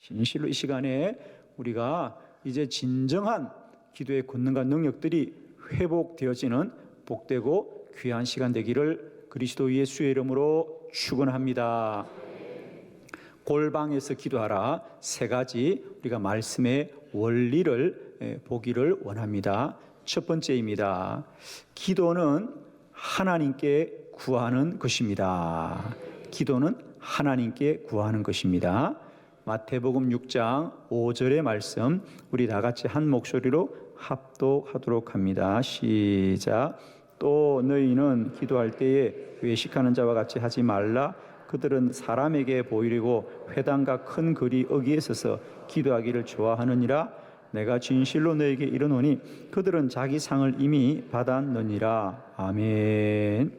진실로 이 시간에 우리가 이제 진정한 기도의 권능과 능력들이 회복되어지는 복되고 귀한 시간 되기를 그리스도 예수의 이름으로 축원합니다. 골방에서 기도하라, 세 가지 우리가 말씀의 원리를 보기를 원합니다. 첫 번째입니다. 기도는 하나님께 구하는 것입니다. 기도는 하나님께 구하는 것입니다. 마태복음 6장 5절의 말씀 우리 다 같이 한 목소리로 합독하도록 합니다. 시작. 또 너희는 기도할 때에 외식하는 자와 같이 하지 말라. 그들은 사람에게 보이려고 회당과 큰 거리 어귀에 서서 기도하기를 좋아하느니라. 내가 진실로 너에게 이르노니 그들은 자기 상을 이미 받았느니라. 아멘.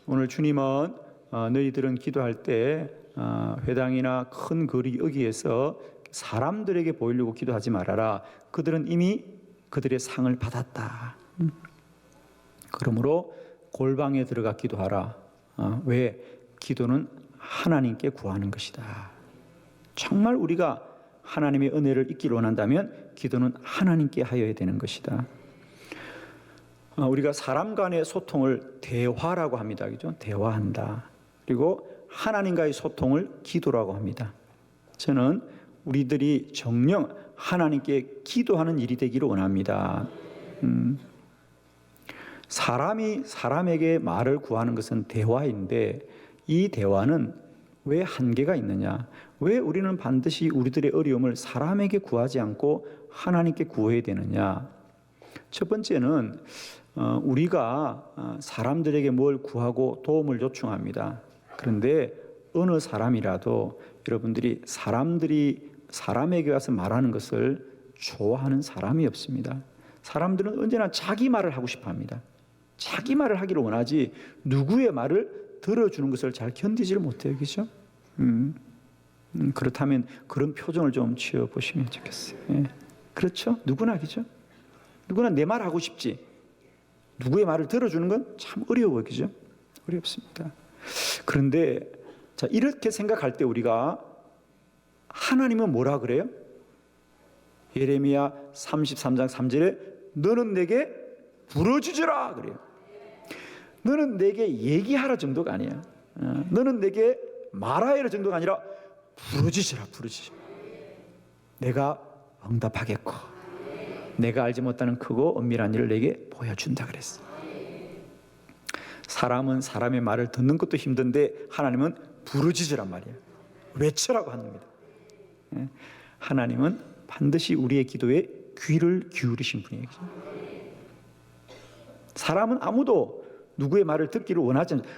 오늘 주님은 너희들은 기도할 때 회당이나 큰 거리 어귀에서 사람들에게 보이려고 기도하지 말아라. 그들은 이미 그들의 상을 받았다. 그러므로 골방에 들어가 기도하라. 왜? 기도는 하나님께 구하는 것이다. 정말 우리가 하나님의 은혜를 잊기를 원한다면 기도는 하나님께 하여야 되는 것이다. 우리가 사람 간의 소통을 대화라고 합니다. 그죠? 대화한다. 그리고 하나님과의 소통을 기도라고 합니다. 저는 우리들이 정녕 하나님께 기도하는 일이 되기를 원합니다. 사람이 사람에게 말을 구하는 것은 대화인데 이 대화는 왜 한계가 있느냐? 왜 우리는 반드시 우리들의 어려움을 사람에게 구하지 않고 하나님께 구해야 되느냐? 첫 번째는 우리가 사람들에게 뭘 구하고 도움을 요청합니다. 그런데 어느 사람이라도 여러분들이 사람에게 와서 말하는 것을 좋아하는 사람이 없습니다. 사람들은 언제나 자기 말을 하고 싶어 합니다. 자기 말을 하기를 원하지 누구의 말을 들어주는 것을 잘 견디지를 못해요. 그렇죠? 그렇다면 그런 표정을 좀 지어보시면 좋겠어요. 예. 그렇죠? 누구나 그죠? 누구나 내 말 하고 싶지 누구의 말을 들어주는 건 참 어려워요. 그죠? 어렵습니다. 그런데 자, 이렇게 생각할 때 우리가 하나님은 뭐라 그래요? 예레미야 33장 3절에 너는 내게 부르짖으라 그래요. 너는 내게 얘기하라 정도가 아니야. 너는 내게 말하라 정도가 아니라 부르짖으라. 내가 응답하겠고 내가 알지 못하는 크고 엄밀한 일을 내게 보여준다 그랬어. 사람은 사람의 말을 듣는 것도 힘든데 하나님은 부르짖으란 말이야. 외쳐라고 하는 겁니다. 하나님은 반드시 우리의 기도에 귀를 기울이신 분이에요. 사람은 아무도 누구의 말을 듣기를 원하지 않죠.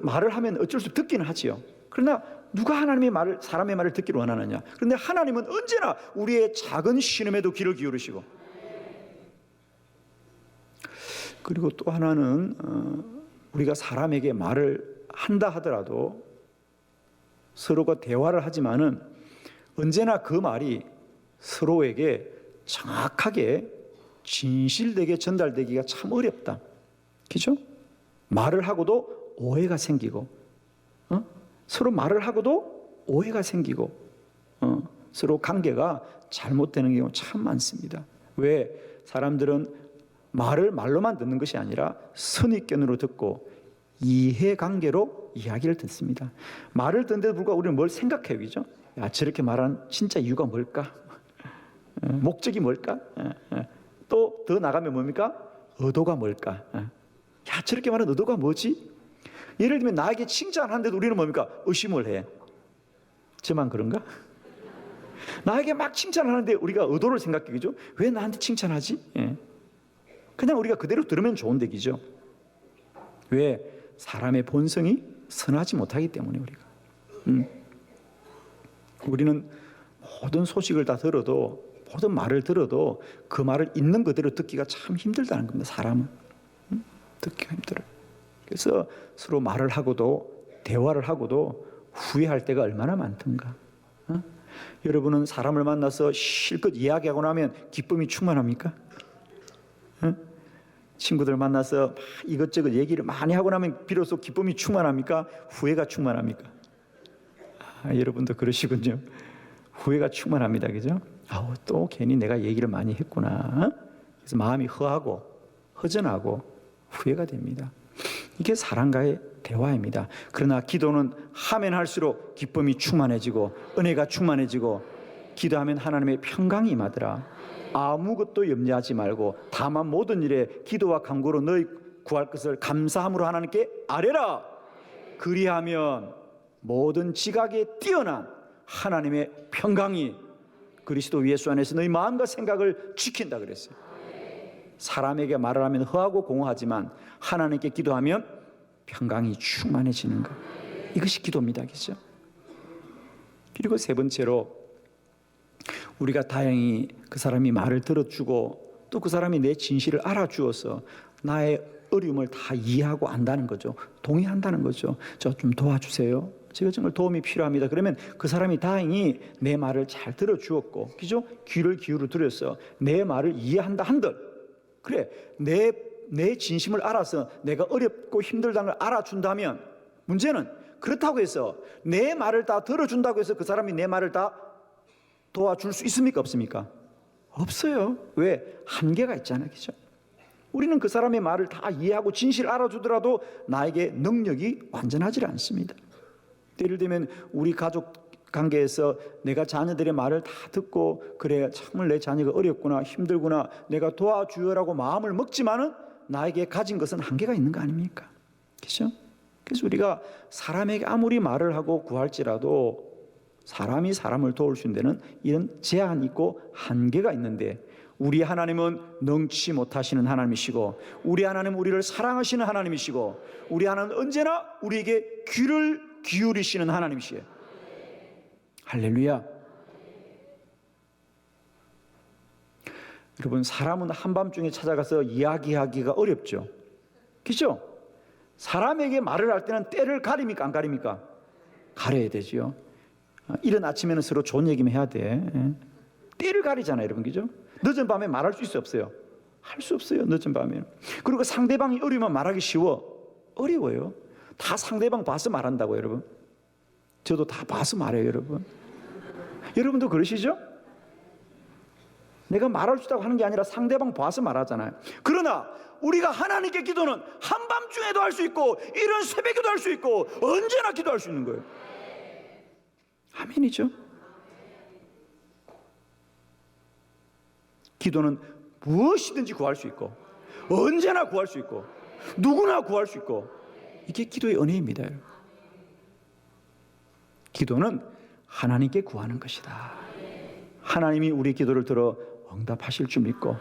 말을 하면 어쩔 수 없이 듣기는 하지요. 그러나 누가 하나님의 말을 사람의 말을 듣기를 원하느냐? 그런데 하나님은 언제나 우리의 작은 신음에도 귀를 기울이시고 그리고 또 하나는 우리가 사람에게 말을 한다 하더라도 서로가 대화를 하지만은 언제나 그 말이 서로에게 정확하게 진실되게 전달되기가 참 어렵다. 그죠? 말을 하고도 오해가 생기고 서로 말을 하고도 오해가 생기고 서로 관계가 잘못되는 경우 참 많습니다. 왜? 사람들은 말을 말로만 듣는 것이 아니라 선입견으로 듣고 이해관계로 이야기를 듣습니다. 말을 듣는데도 불구하고 우리는 뭘 생각해요. 그죠? 야, 저렇게 말하는 진짜 이유가 뭘까? 목적이 뭘까? 또 더 나가면 뭡니까? 의도가 뭘까? 야, 저렇게 말하는 의도가 뭐지? 예를 들면 나에게 칭찬하는데도 우리는 뭡니까? 의심을 해. 저만 그런가? 나에게 막 칭찬하는데 우리가 의도를 생각해. 그죠? 왜 나한테 칭찬하지? 그냥 우리가 그대로 들으면 좋은데 그죠? 왜? 사람의 본성이 선하지 못하기 때문에 우리는 모든 소식을 다 들어도 모든 말을 들어도 그 말을 있는 그대로 듣기가 참 힘들다는 겁니다. 사람은 듣기가 힘들어요. 그래서 서로 말을 하고도 대화를 하고도 후회할 때가 얼마나 많던가. 여러분은 사람을 만나서 실컷 이야기하고 나면 기쁨이 충만합니까? 친구들 만나서 이것저것 얘기를 많이 하고 나면 비로소 기쁨이 충만합니까? 후회가 충만합니까? 여러분도 그러시군요. 후회가 충만합니다. 그죠? 아우, 또 괜히 내가 얘기를 많이 했구나. 그래서 마음이 허하고 허전하고 후회가 됩니다. 이게 사람과의 대화입니다. 그러나 기도는 하면 할수록 기쁨이 충만해지고 은혜가 충만해지고, 기도하면 하나님의 평강이 임하더라. 아무것도 염려하지 말고 다만 모든 일에 기도와 간구로 너희 구할 것을 감사함으로 하나님께 아뢰라. 그리하면 모든 지각에 뛰어난 하나님의 평강이 그리스도 예수 안에서 너희 마음과 생각을 지킨다 그랬어요. 사람에게 말을 하면 허하고 공허하지만 하나님께 기도하면 평강이 충만해지는 것, 이것이 기도입니다. 그렇죠? 그리고 세 번째로, 우리가 다행히 그 사람이 말을 들어주고 또 그 사람이 내 진실을 알아주어서 나의 어려움을 다 이해하고 안다는 거죠. 동의한다는 거죠. 저 좀 도와주세요. 제가 정말 도움이 필요합니다. 그러면 그 사람이 다행히 내 말을 잘 들어주었고, 그죠? 귀를 기울여 들여서 내 말을 이해한다 한들, 그래, 내 진심을 알아서 내가 어렵고 힘들다는 걸 알아준다면, 문제는 그렇다고 해서 내 말을 다 들어준다고 해서 그 사람이 내 말을 다 도와줄 수 있습니까? 없습니까? 없어요. 왜? 한계가 있잖아요. 그죠? 우리는 그 사람의 말을 다 이해하고 진실을 알아주더라도 나에게 능력이 완전하지 않습니다. 예를 들면 우리 가족 관계에서 내가 자녀들의 말을 다 듣고, 그래, 정말 내 자녀가 어렵구나, 힘들구나, 내가 도와주어라고 마음을 먹지만은 나에게 가진 것은 한계가 있는 거 아닙니까? 그렇죠? 그래서 우리가 사람에게 아무리 말을 하고 구할지라도 사람이 사람을 도울 수 있는 데는 이런 제한이 있고 한계가 있는데, 우리 하나님은 능치 못하시는 하나님이시고, 우리 하나님은 우리를 사랑하시는 하나님이시고, 우리 하나님은 언제나 우리에게 귀를 기울이시는 하나님이시에요. 할렐루야. 여러분, 사람은 한밤중에 찾아가서 이야기하기가 어렵죠. 그렇죠? 사람에게 말을 할 때는 때를 가립니까? 안 가립니까? 가려야 되죠. 이른 아침에는 서로 좋은 얘기만 해야 돼. 때를 가리잖아요, 여러분. 그죠? 늦은 밤에 말할 수 있어요, 없어요? 할 수 없어요, 늦은 밤에는. 그리고 상대방이 어려우면 말하기 쉬워? 어려워요. 다 상대방 봐서 말한다고요, 여러분. 저도 다 봐서 말해요, 여러분. 여러분도 그러시죠? 내가 말할 수 있다고 하는 게 아니라 상대방 봐서 말하잖아요. 그러나 우리가 하나님께 기도는 한밤중에도 할 수 있고, 이른 새벽에도 할 수 있고, 언제나 기도할 수 있는 거예요. 아멘이죠? 기도는 무엇이든지 구할 수 있고, 언제나 구할 수 있고, 누구나 구할 수 있고, 이게 기도의 은혜입니다. 기도는 하나님께 구하는 것이다. 하나님이 우리 기도를 들어 응답하실 줄 믿고,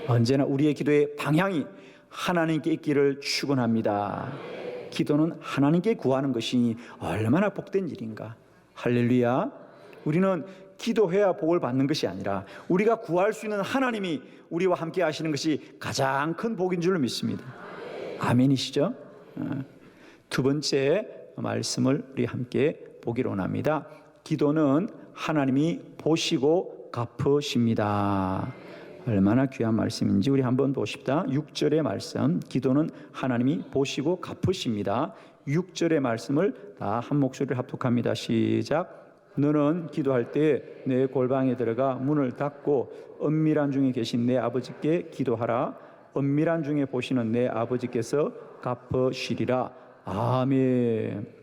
언제나 우리의 기도의 방향이 하나님께 있기를 축원합니다. 기도는 하나님께 구하는 것이 얼마나 복된 일인가. 할렐루야. 우리는 기도해야 복을 받는 것이 아니라 우리가 구할 수 있는 하나님이 우리와 함께 하시는 것이 가장 큰 복인 줄로 믿습니다. 아멘이시죠? 두 번째 말씀을 우리 함께 보기로 원합니다. 기도는 하나님이 보시고 갚으십니다. 얼마나 귀한 말씀인지 우리 한번 보십시다. 6절의 말씀, 기도는 하나님이 보시고 갚으십니다. 6절의 말씀을 다 한 목소리를 합독합니다. 시작. 너는 기도할 때 내 골방에 들어가 문을 닫고 은밀한 중에 계신 내 아버지께 기도하라. 은밀한 중에 보시는 내 아버지께서 갚으시리라. 아멘.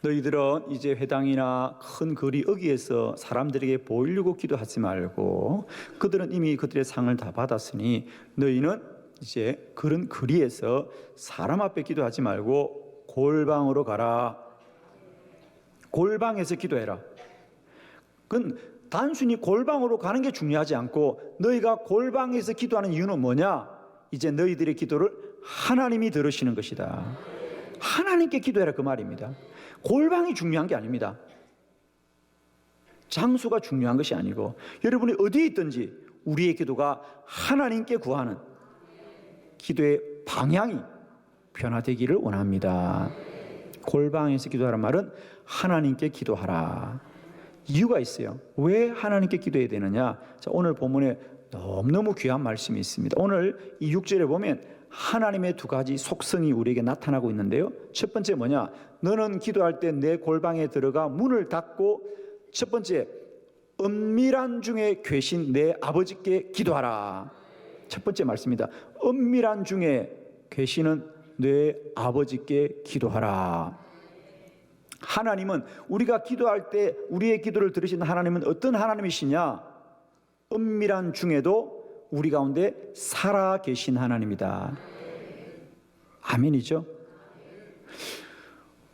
너희들은 이제 회당이나 큰 거리 어귀에서 사람들에게 보이려고 기도하지 말고, 그들은 이미 그들의 상을 다 받았으니 너희는 이제 그런 거리에서 사람 앞에 기도하지 말고 골방으로 가라. 골방에서 기도해라. 그건 단순히 골방으로 가는 게 중요하지 않고, 너희가 골방에서 기도하는 이유는 뭐냐? 이제 너희들의 기도를 하나님이 들으시는 것이다. 하나님께 기도해라, 그 말입니다. 골방이 중요한 게 아닙니다. 장소가 중요한 것이 아니고, 여러분이 어디에 있든지 우리의 기도가 하나님께 구하는 기도의 방향이 변화되기를 원합니다. 골방에서 기도하라는 말은 하나님께 기도하라. 이유가 있어요. 왜 하나님께 기도해야 되느냐? 자, 오늘 본문에 너무너무 귀한 말씀이 있습니다. 오늘 이 6절에 보면 하나님의 두 가지 속성이 우리에게 나타나고 있는데요. 첫 번째 뭐냐? 너는 기도할 때 내 골방에 들어가 문을 닫고, 첫 번째 은밀한 중에 계신 내 아버지께 기도하라. 첫 번째 말씀입니다. 은밀한 중에 계시는 내 아버지께 기도하라. 하나님은 우리가 기도할 때 우리의 기도를 들으시는 하나님은 어떤 하나님이시냐? 은밀한 중에도 우리 가운데 살아 계신 하나님이다. 아멘이죠?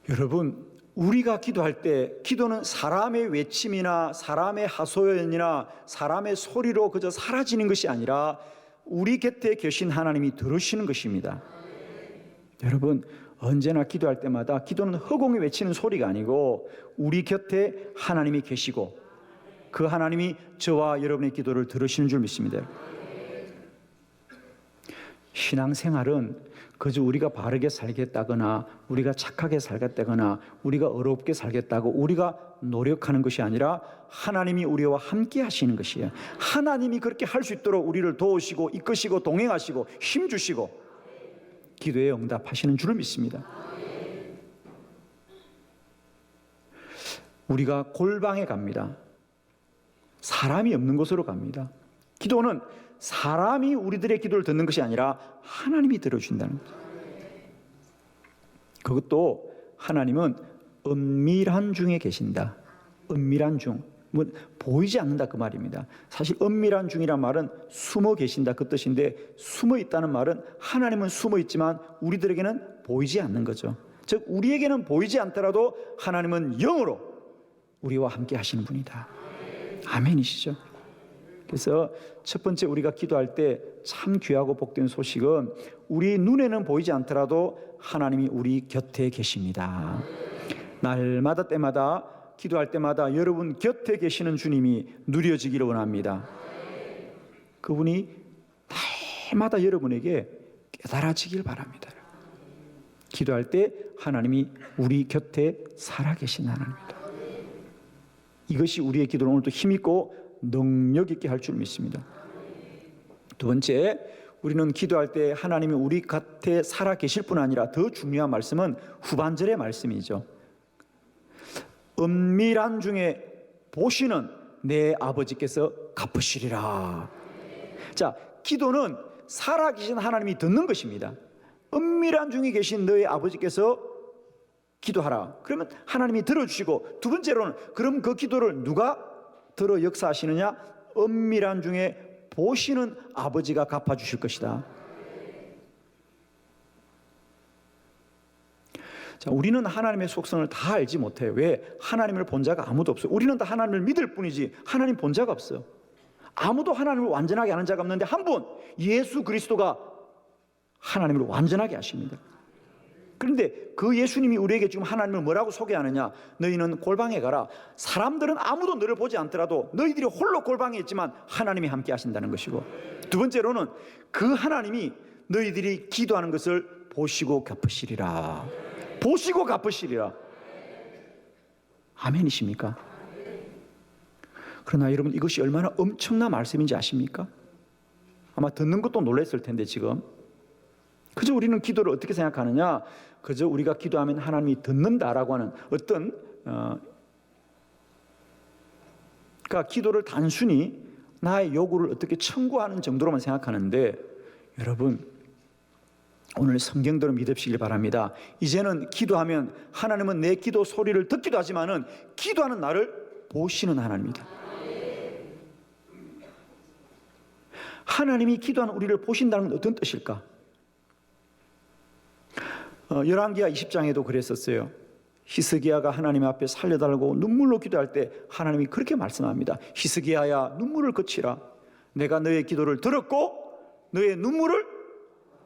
여러분, 우리가 기도할 때 기도는 사람의 외침이나 사람의 하소연이나 사람의 소리로 그저 사라지는 것이 아니라 우리 곁에 계신 하나님이 들으시는 것입니다. 여러분, 언제나 기도할 때마다 기도는 허공에 외치는 소리가 아니고 우리 곁에 하나님이 계시고 그 하나님이 저와 여러분의 기도를 들으시는 줄 믿습니다. 신앙생활은 그저 우리가 바르게 살겠다거나 우리가 착하게 살겠다거나 우리가 어렵게 살겠다고 우리가 노력하는 것이 아니라 하나님이 우리와 함께 하시는 것이에요. 하나님이 그렇게 할 수 있도록 우리를 도우시고 이끄시고 동행하시고 힘주시고 기도에 응답하시는 줄을 믿습니다. 우리가 골방에 갑니다. 사람이 없는 곳으로 갑니다. 기도는 사람이 우리들의 기도를 듣는 것이 아니라 하나님이 들어준다는 거죠. 그것도 하나님은 은밀한 중에 계신다. 은밀한 중, 뭐 보이지 않는다 그 말입니다. 사실 은밀한 중이란 말은 숨어 계신다 그 뜻인데 숨어 있다는 말은 하나님은 숨어 있지만 우리들에게는 보이지 않는 거죠. 즉 우리에게는 보이지 않더라도 하나님은 영으로 우리와 함께 하시는 분이다. 아멘이시죠? 그래서 첫 번째 우리가 기도할 때 참 귀하고 복된 소식은 우리 눈에는 보이지 않더라도 하나님이 우리 곁에 계십니다. 날마다 때마다 기도할 때마다 여러분 곁에 계시는 주님이 누려지기를 원합니다. 그분이 날마다 여러분에게 깨달아지길 바랍니다. 기도할 때 하나님이 우리 곁에 살아계신 하나님입니다. 이것이 우리의 기도를 오늘도 힘있고 능력 있게 할 줄 믿습니다. 두 번째, 우리는 기도할 때 하나님이 우리 곁에 살아계실 뿐 아니라 더 중요한 말씀은 후반절의 말씀이죠. 은밀한 중에 보시는 내 아버지께서 갚으시리라. 자, 기도는 살아계신 하나님이 듣는 것입니다. 은밀한 중에 계신 너의 아버지께서 기도하라. 그러면 하나님이 들어주시고, 두 번째로는 그럼 그 기도를 누가 들어 역사하시느냐? 은밀한 중에 보시는 아버지가 갚아주실 것이다. 자, 우리는 하나님의 속성을 다 알지 못해요. 왜? 하나님을 본 자가 아무도 없어요. 우리는 다 하나님을 믿을 뿐이지 하나님 본 자가 없어요. 아무도 하나님을 완전하게 아는 자가 없는데 한 분, 예수 그리스도가 하나님을 완전하게 아십니다. 그런데 그 예수님이 우리에게 지금 하나님을 뭐라고 소개하느냐? 너희는 골방에 가라. 사람들은 아무도 너를 보지 않더라도 너희들이 홀로 골방에 있지만 하나님이 함께 하신다는 것이고, 두 번째로는 그 하나님이 너희들이 기도하는 것을 보시고 갚으시리라. 보시고 갚으시리라. 아멘이십니까? 그러나 여러분, 이것이 얼마나 엄청난 말씀인지 아십니까? 아마 듣는 것도 놀랐을 텐데 지금 그저 우리는 기도를 어떻게 생각하느냐? 그저 우리가 기도하면 하나님이 듣는다라고 하는 어떤 그러니까 기도를 단순히 나의 요구를 어떻게 청구하는 정도로만 생각하는데, 여러분 오늘 성경대로 믿으시길 바랍니다. 이제는 기도하면 하나님은 내 기도 소리를 듣기도 하지만은 기도하는 나를 보시는 하나님입니다. 하나님이 기도하는 우리를 보신다는 건 어떤 뜻일까? 열왕기하 20장에도 그랬었어요. 히스기야가 하나님 앞에 살려달라고 눈물로 기도할 때 하나님이 그렇게 말씀합니다. 히스기야야, 눈물을 그치라. 내가 너의 기도를 들었고 너의 눈물을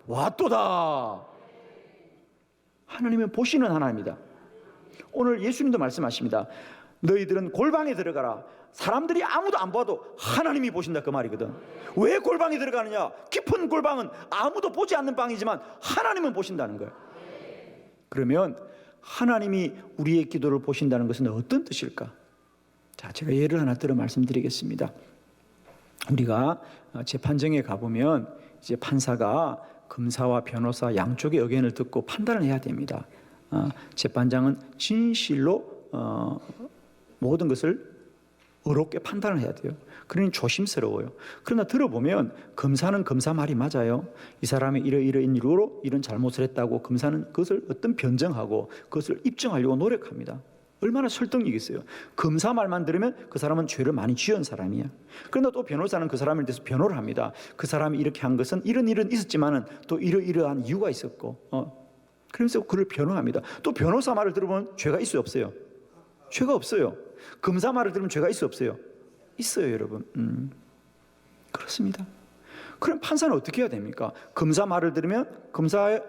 왔도다. 하나님은 보시는 하나님이다. 오늘 예수님도 말씀하십니다. 너희들은 골방에 들어가라. 사람들이 아무도 안 봐도 하나님이 보신다 그 말이거든. 왜 골방에 들어가느냐? 깊은 골방은 아무도 보지 않는 방이지만 하나님은 보신다는 거예요. 그러면 하나님이 우리의 기도를 보신다는 것은 어떤 뜻일까? 자, 제가 예를 하나 들어 말씀드리겠습니다. 우리가 재판정에 가보면 이제 판사가 검사와 변호사 양쪽의 의견을 듣고 판단을 해야 됩니다. 재판장은 진실로 모든 것을 어렵게 판단을 해야 돼요. 그러니 조심스러워요. 그러나 들어보면 검사는 검사 말이 맞아요. 이 사람이 이러이러한 이유로 이런 잘못을 했다고 검사는 그것을 어떤 변정하고 그것을 입증하려고 노력합니다. 얼마나 설득력이 있어요. 검사 말만 들으면 그 사람은 죄를 많이 지은 사람이야. 그러나 또 변호사는 그 사람에 대해서 변호를 합니다. 그 사람이 이렇게 한 것은 이런 일은 있었지만은 또 이러이러한 이유가 있었고, 그러면서 그를 변호합니다. 또 변호사 말을 들어보면 죄가 있어요, 없어요? 죄가 없어요. 검사 말을 들으면 죄가 있어요, 없어요? 있어요, 여러분. 그렇습니다. 그럼 판사는 어떻게 해야 됩니까? 검사 말을 들으면 검사의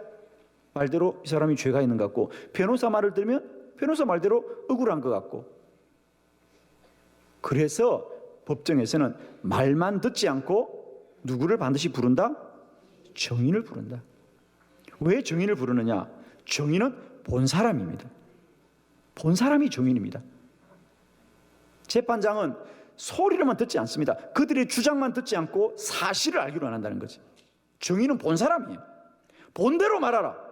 말대로 이 사람이 죄가 있는 것 같고, 변호사 말을 들으면 변호사 말대로 억울한 것 같고. 그래서 법정에서는 말만 듣지 않고 누구를 반드시 부른다? 정인을 부른다. 왜 정인을 부르느냐? 정인은 본 사람입니다. 본 사람이 정인입니다. 재판장은 소리로만 듣지 않습니다. 그들의 주장만 듣지 않고 사실을 알기로 한다는 거지. 정인은 본 사람이에요. 본대로 말하라.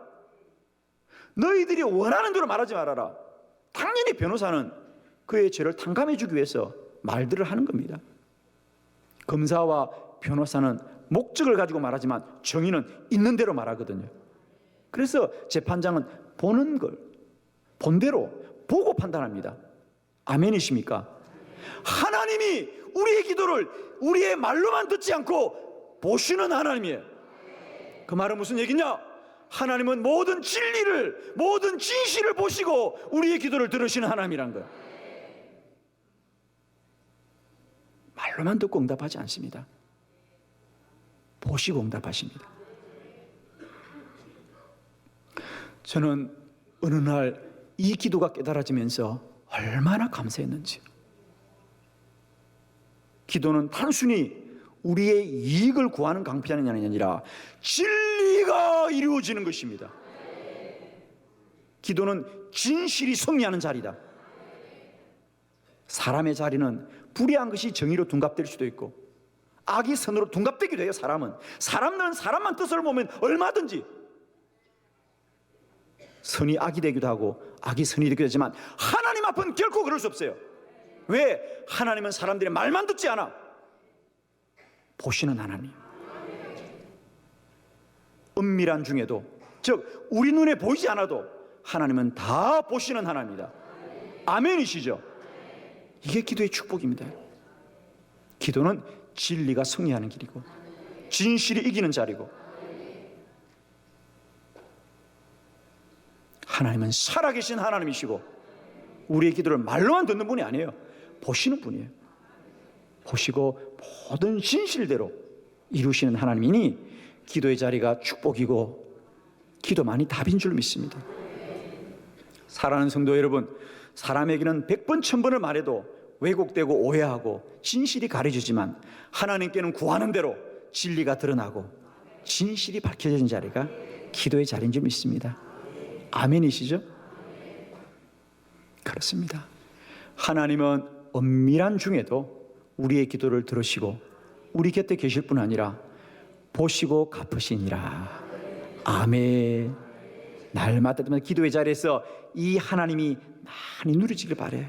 너희들이 원하는 대로 말하지 말아라. 당연히 변호사는 그의 죄를 탕감해 주기 위해서 말들을 하는 겁니다. 검사와 변호사는 목적을 가지고 말하지만 정인은 있는 대로 말하거든요. 그래서 재판장은 보는 걸 본대로 보고 판단합니다. 아멘이십니까? 하나님이 우리의 기도를 우리의 말로만 듣지 않고 보시는 하나님이에요. 그 말은 무슨 얘기냐? 하나님은 모든 진리를, 모든 진실을 보시고 우리의 기도를 들으시는 하나님이란 거예요. 말로만 듣고 응답하지 않습니다. 보시고 응답하십니다. 저는 어느 날 이 기도가 깨달아지면서 얼마나 감사했는지. 기도는 단순히 우리의 이익을 구하는 강편이 아니라 진리가 이루어지는 것입니다. 기도는 진실이 승리하는 자리다. 사람의 자리는 불의한 것이 정의로 둔갑될 수도 있고 악이 선으로 둔갑되기도 해요. 사람은 사람만 뜻을 보면 얼마든지 선이 악이 되기도 하고 악이 선이 되기도 하지만 하나님 앞은 결코 그럴 수 없어요. 왜? 하나님은 사람들의 말만 듣지 않아. 보시는 하나님. 은밀한 중에도, 즉 우리 눈에 보이지 않아도 하나님은 다 보시는 하나님이다. 아멘이시죠? 이게 기도의 축복입니다. 기도는 진리가 승리하는 길이고 진실이 이기는 자리고, 하나님은 살아계신 하나님이시고 우리의 기도를 말로만 듣는 분이 아니에요. 보시는 분이에요. 보시고 모든 진실대로 이루시는 하나님이니 기도의 자리가 축복이고 기도만이 답인 줄 믿습니다. 사랑하는 성도 여러분, 사람에게는 100번 1000번을 말해도 왜곡되고 오해하고 진실이 가려지지만 하나님께는 구하는 대로 진리가 드러나고 진실이 밝혀진 자리가 기도의 자리인 줄 믿습니다. 아멘이시죠? 그렇습니다. 하나님은 은밀한 중에도 우리의 기도를 들으시고 우리 곁에 계실 뿐 아니라 보시고 갚으시니라. 아멘. 날마다 기도의 자리에서 이 하나님이 많이 누려지길 바라요.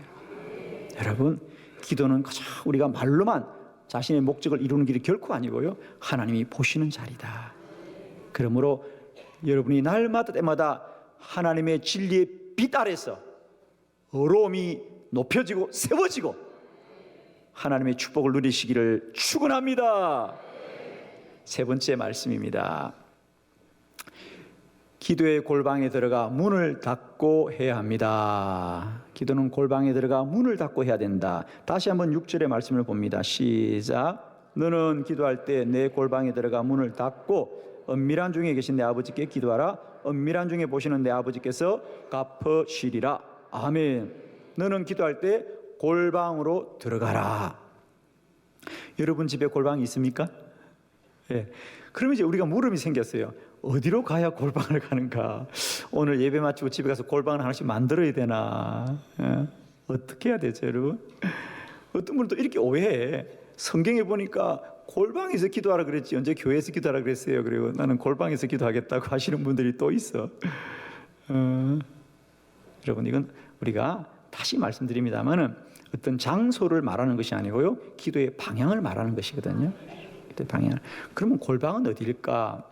여러분, 기도는 그저 우리가 말로만 자신의 목적을 이루는 길이 결코 아니고요, 하나님이 보시는 자리다. 그러므로 여러분이 날마다 때마다 하나님의 진리의 빛 아래서 어려움이 높여지고 세워지고 하나님의 축복을 누리시기를 축원합니다. 세 번째 말씀입니다. 기도의 골방에 들어가 문을 닫고 해야 합니다. 기도는 골방에 들어가 문을 닫고 해야 된다. 다시 한번 6절의 말씀을 봅니다. 시작. 너는 기도할 때 내 골방에 들어가 문을 닫고 은밀한 중에 계신 내 아버지께 기도하라. 은밀한 중에 보시는 내 아버지께서 갚으시리라. 아멘. 너는 기도할 때 골방으로 들어가라. 여러분 집에 골방이 있습니까? 예. 그러면 이제 우리가 물음이 생겼어요. 어디로 가야 골방을 가는가? 오늘 예배 마치고 집에 가서 골방을 하나씩 만들어야 되나? 예. 어떻게 해야 되죠, 여러분? 어떤 분은 또 이렇게 오해해. 성경에 보니까 골방에서 기도하라 그랬지 언제 교회에서 기도하라 그랬어요. 그리고 나는 골방에서 기도하겠다고 하시는 분들이 또 있어. 여러분, 이건 우리가 다시 말씀드립니다만은 어떤 장소를 말하는 것이 아니고요, 기도의 방향을 말하는 것이거든요. 기도의 방향. 그러면 골방은 어디일까?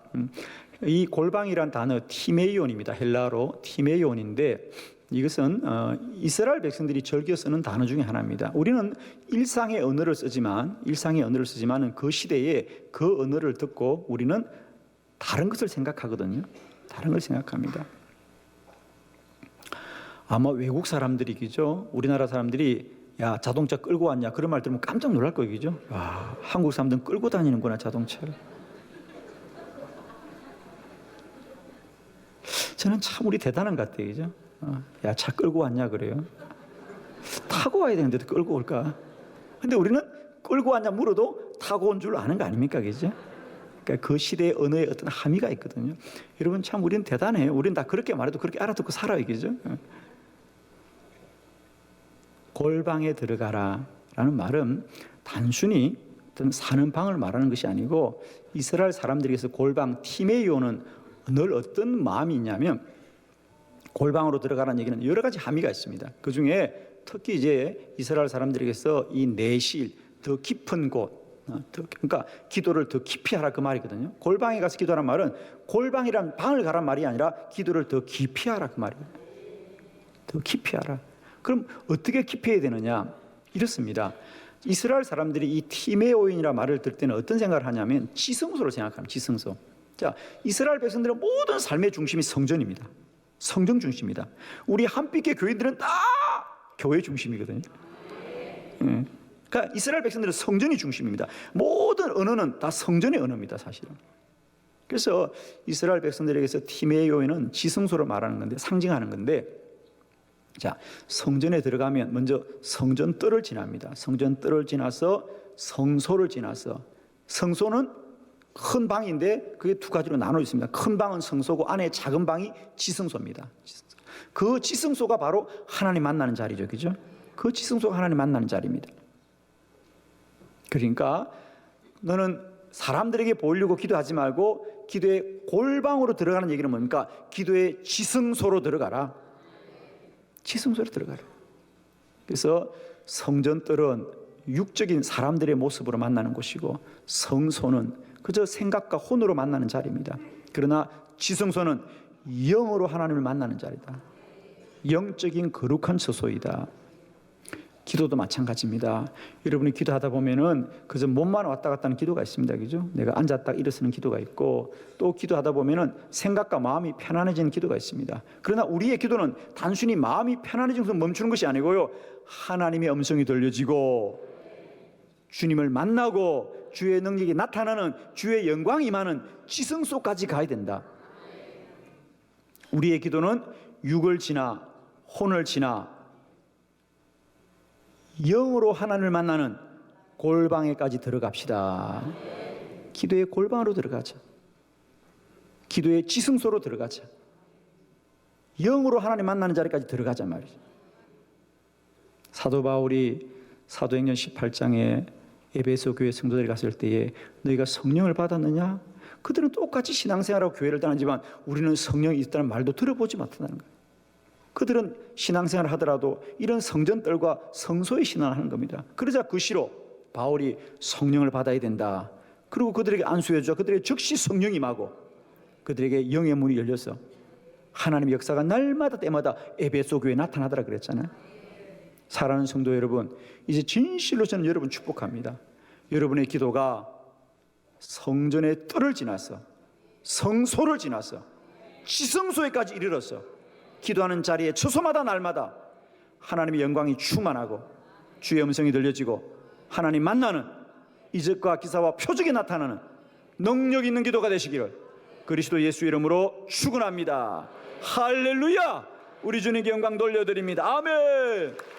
이 골방이란 단어 티메이온입니다. 헬라어로 티메이온인데 이것은 이스라엘 백성들이 즐겨 쓰는 단어 중에 하나입니다. 우리는 일상의 언어를 쓰지만 그 시대에 그 언어를 듣고 우리는 다른 것을 생각하거든요. 다른 걸 생각합니다. 아마 외국 사람들이겠죠. 우리나라 사람들이 야, 자동차 끌고 왔냐 그런 말 들으면 깜짝 놀랄 거겠죠. 와, 한국 사람들은 끌고 다니는구나 자동차를. 저는 참 우리 대단한 것 같아요. 그죠? 야, 차 끌고 왔냐 그래요. 타고 와야 되는데도 끌고 올까? 근데 우리는 끌고 왔냐 물어도 타고 온 줄 아는 거 아닙니까? 그죠? 그러니까 그 시대의 언어에 어떤 함의가 있거든요. 여러분 참 우리는 대단해요. 우리는 다 그렇게 말해도 그렇게 알아듣고 살아요. 그죠? 골방에 들어가라 라는 말은 단순히 어떤 사는 방을 말하는 것이 아니고 이스라엘 사람들에게서 골방 티메이오는 늘 어떤 마음이 있냐면 골방으로 들어가라는 얘기는 여러 가지 함의가 있습니다. 그 중에 특히 이제 이스라엘 사람들에게서 이 내실, 더 깊은 곳, 그러니까 기도를 더 깊이 하라 그 말이거든요. 골방에 가서 기도하라는 말은 골방이란 방을 가란 말이 아니라 기도를 더 깊이 하라 그 말이에요. 더 깊이 하라. 그럼 어떻게 깊이 해야 되느냐? 이렇습니다. 이스라엘 사람들이 이 티메오인이라는 말을 들 때는 어떤 생각을 하냐면 지성소를 생각합니다. 지성소. 자, 이스라엘 백성들은 모든 삶의 중심이 성전입니다. 성전 중심이다. 우리 한빛의 교회들은 다 교회 중심이거든요. 그러니까 이스라엘 백성들은 성전이 중심입니다. 모든 언어는 다 성전의 언어입니다, 사실은. 그래서 이스라엘 백성들에게서 티메오인은 지성소를 말하는 건데, 상징하는 건데, 자, 성전에 들어가면 먼저 성전 뜰을 지납니다. 성전 뜰을 지나서 성소를 지나서, 성소는 큰 방인데 그게 두 가지로 나눠 있습니다. 큰 방은 성소고 안에 작은 방이 지성소입니다. 그 지성소가 바로 하나님 만나는 자리죠. 그죠? 그 지성소가 하나님 만나는 자리입니다. 그러니까 너는 사람들에게 보이려고 기도하지 말고 기도의 골방으로 들어가는 얘기는 뭡니까? 기도의 지성소로 들어가라. 지성소로 들어가라. 그래서 성전뜰은 육적인 사람들의 모습으로 만나는 곳이고 성소는 그저 생각과 혼으로 만나는 자리입니다. 그러나 지성소는 영으로 하나님을 만나는 자리다. 영적인 거룩한 처소이다. 기도도 마찬가지입니다. 여러분이 기도하다 보면은 그저 몸만 왔다 갔다 하는 기도가 있습니다. 그죠? 내가 앉았다 일어서는 기도가 있고 또 기도하다 보면은 생각과 마음이 편안해지는 기도가 있습니다. 그러나 우리의 기도는 단순히 마음이 편안해져서 멈추는 것이 아니고요. 하나님의 음성이 들려지고 주님을 만나고 주의 능력이 나타나는 주의 영광이 임하는 지성소까지 가야 된다. 우리의 기도는 육을 지나 혼을 지나 영으로 하나님을 만나는 골방에까지 들어갑시다. 기도의 골방으로 들어가자. 기도의 지성소로 들어가자. 영으로 하나님 만나는 자리까지 들어가자 말이죠. 사도 바울이 사도행전 18장에 에베소 교회 성도들이 갔을 때에 너희가 성령을 받았느냐? 그들은 똑같이 신앙생활하고 교회를 다니지만 우리는 성령이 있다는 말도 들어보지 못한다는 거예요. 그들은 신앙생활을 하더라도 이런 성전뜰과 성소의 신앙을 하는 겁니다. 그러자 그 시로 바울이 성령을 받아야 된다. 그리고 그들에게 안수해 주자. 그들에게 즉시 성령이 임하고 그들에게 영의 문이 열려서 하나님의 역사가 날마다 때마다 에베소 교회에 나타나더라 그랬잖아요. 사랑하는 성도 여러분, 이제 진실로 저는 여러분 축복합니다. 여러분의 기도가 성전의 뜰을 지나서 성소를 지나서 지성소에까지 이르러서 기도하는 자리에 처소마다 날마다 하나님의 영광이 충만하고 주의 음성이 들려지고 하나님 만나는 이적과 기사와 표적이 나타나는 능력 있는 기도가 되시기를 그리스도 예수 이름으로 축원합니다. 할렐루야! 우리 주님께 영광 돌려드립니다. 아멘.